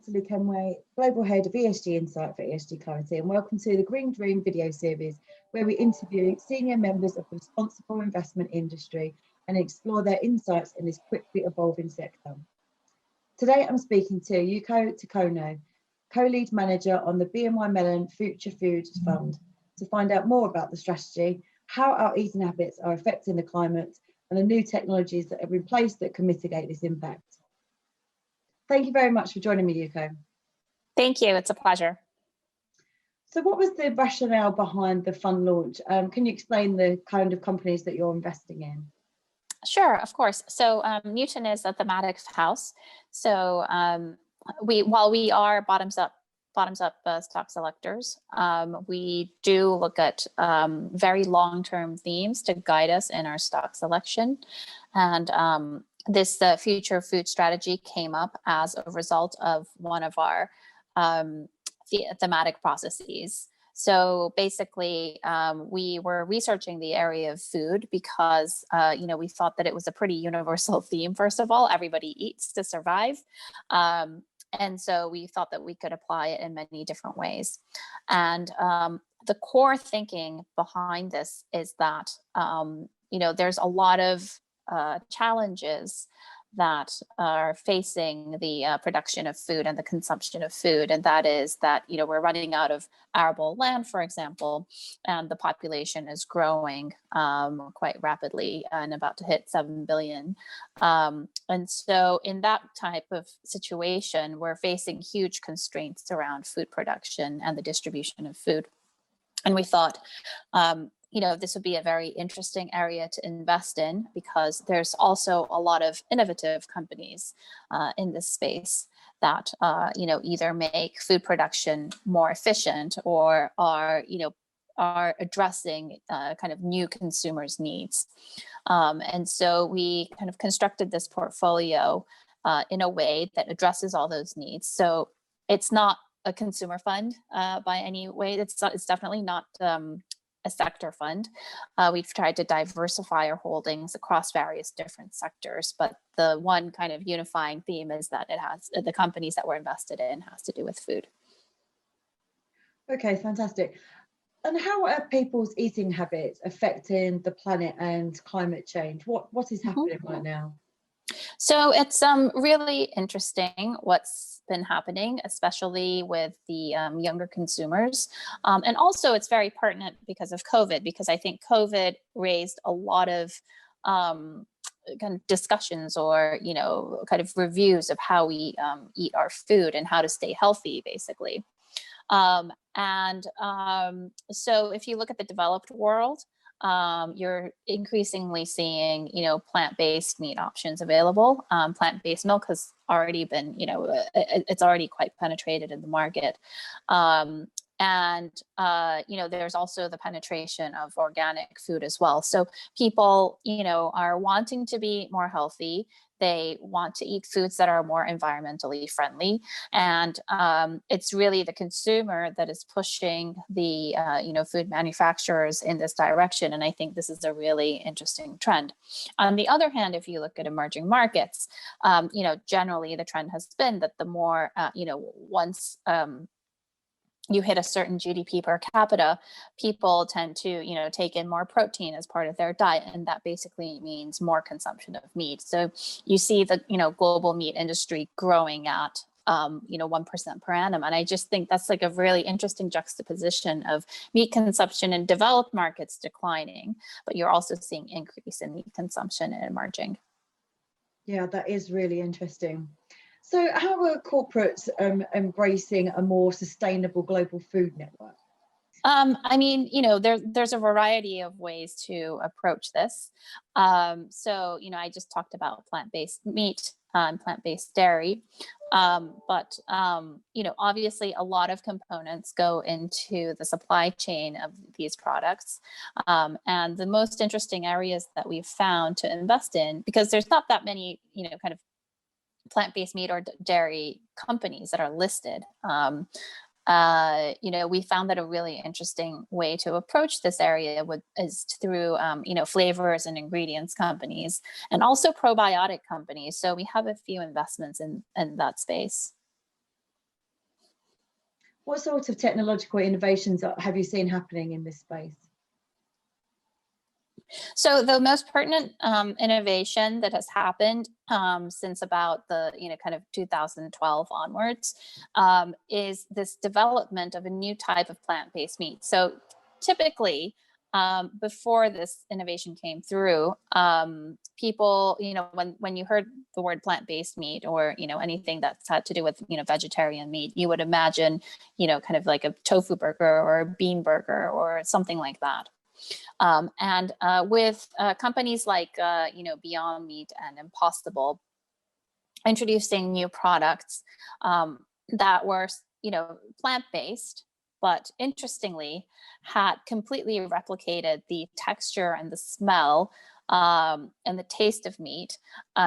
Natalie Kenway, Global Head of ESG Insight for ESG Clarity, and welcome to the Green Dream video series, where we interview senior members of the responsible investment industry and explore their insights in this quickly evolving sector. Today, I'm speaking to Yuko Takano, co-lead manager on the BNY Mellon Future Foods Fund, to find out more about the strategy, how our eating habits are affecting the climate, and the new technologies that are in place that can mitigate this impact. Thank you very much for joining me, Yuko. Thank you, it's a pleasure. So what was the rationale behind the fund launch? Can you explain the kind of companies that you're investing in? Sure, of course. So Newton is a thematic house. So while we are bottoms up stock selectors, we do look at very long-term themes to guide us in our stock selection. And this future food strategy came up as a result of one of our thematic processes. So basically, we were researching the area of food because, we thought that it was a pretty universal theme. First of all, everybody eats to survive. And so we thought that we could apply it in many different ways. And the core thinking behind this is that, there's a lot of challenges that are facing the production of food and the consumption of food. And that is that, we're running out of arable land, for example, and the population is growing quite rapidly and about to hit 7 billion. And so in that type of situation, we're facing huge constraints around food production and the distribution of food. And we thought, this would be a very interesting area to invest in because there's also a lot of innovative companies in this space that, either make food production more efficient or are addressing kind of new consumers' needs. And so we kind of constructed this portfolio in a way that addresses all those needs. So it's not a consumer fund by any way. It's definitely not a sector fund. We've tried to diversify our holdings across various different sectors, but the one kind of unifying theme is that it has the companies that we're invested in has to do with food. Okay, fantastic. And how are people's eating habits affecting the planet and climate change? What is happening right now? So it's really interesting what's been happening, especially with the younger consumers. And also it's very pertinent because of COVID, because I think COVID raised a lot of kind of discussions or, kind of reviews of how we eat our food and how to stay healthy, basically. So if you look at the developed world, you're increasingly seeing, plant-based meat options available. Plant-based milk has already been, it's already quite penetrated in the market. There's also the penetration of organic food as well. So people, are wanting to be more healthy. They want to eat foods that are more environmentally friendly. And it's really the consumer that is pushing the, food manufacturers in this direction. And I think this is a really interesting trend. On the other hand, if you look at emerging markets, generally the trend has been that the more, once you hit a certain GDP per capita, people tend to, take in more protein as part of their diet. And that basically means more consumption of meat. So you see the, global meat industry growing at, 1% per annum. And I just think that's like a really interesting juxtaposition of meat consumption in developed markets declining, but you're also seeing increase in meat consumption in emerging. Yeah, that is really interesting. So how are corporates embracing a more sustainable global food network? There's a variety of ways to approach this. I just talked about plant-based meat and plant-based dairy. Obviously a lot of components go into the supply chain of these products. And the most interesting areas that we've found to invest in, because there's not that many, kind of plant-based meat or dairy companies that are listed. We found that a really interesting way to approach this area is through, flavors and ingredients companies and also probiotic companies. So we have a few investments in that space. What sort of technological innovations have you seen happening in this space? So the most pertinent innovation that has happened since about the kind of 2012 onwards is this development of a new type of plant-based meat. So typically, before this innovation came through, people, when you heard the word plant-based meat or anything that's had to do with vegetarian meat, you would imagine kind of like a tofu burger or a bean burger or something like that. And with companies like, Beyond Meat and Impossible introducing new products that were, plant-based, but interestingly had completely replicated the texture and the smell and the taste of meat.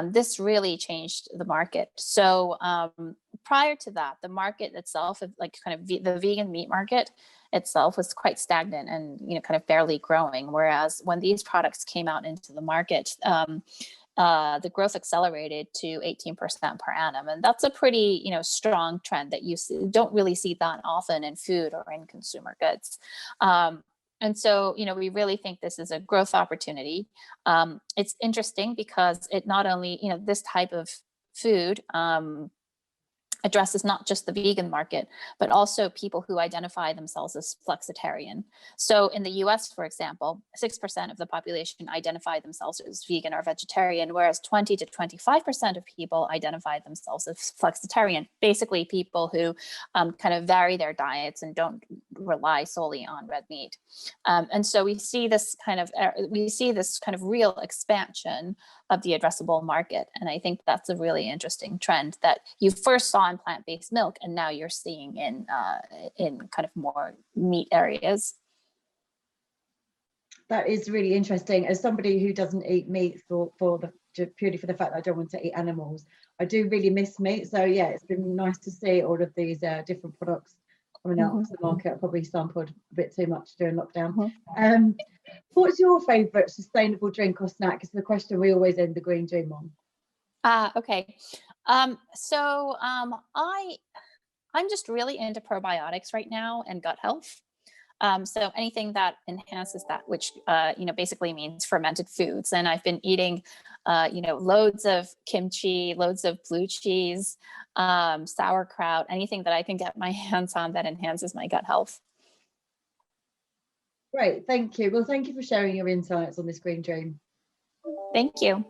This really changed the market. So prior to that, the market itself, like kind of the vegan meat market itself, was quite stagnant and kind of barely growing. Whereas when these products came out into the market, the growth accelerated to 18% per annum, and that's a pretty strong trend that you don't really see that often in food or in consumer goods. And so, we really think this is a growth opportunity. It's interesting because it not only, this type of food addresses not just the vegan market, but also people who identify themselves as flexitarian. So in the US, for example, 6% of the population identify themselves as vegan or vegetarian, whereas 20 to 25% of people identify themselves as flexitarian, basically people who kind of vary their diets and don't rely solely on red meat. And so we see this kind of real expansion of the addressable market. And I think that's a really interesting trend that you first saw in plant-based milk, and now you're seeing in kind of more meat areas. That is really interesting. As somebody who doesn't eat meat purely for the fact that I don't want to eat animals, I do really miss meat. So yeah, it's been nice to see all of these different products coming out to the market. I probably sampled a bit too much during lockdown. What's your favourite sustainable drink or snack? Is the question we always end the Green Dream on. Okay. So I'm just really into probiotics right now and gut health. So anything that enhances that, which basically means fermented foods. And I've been eating loads of kimchi, loads of blue cheese, sauerkraut, anything that I can get my hands on that enhances my gut health. Great, thank you. Well, thank you for sharing your insights on this Green Dream. Thank you.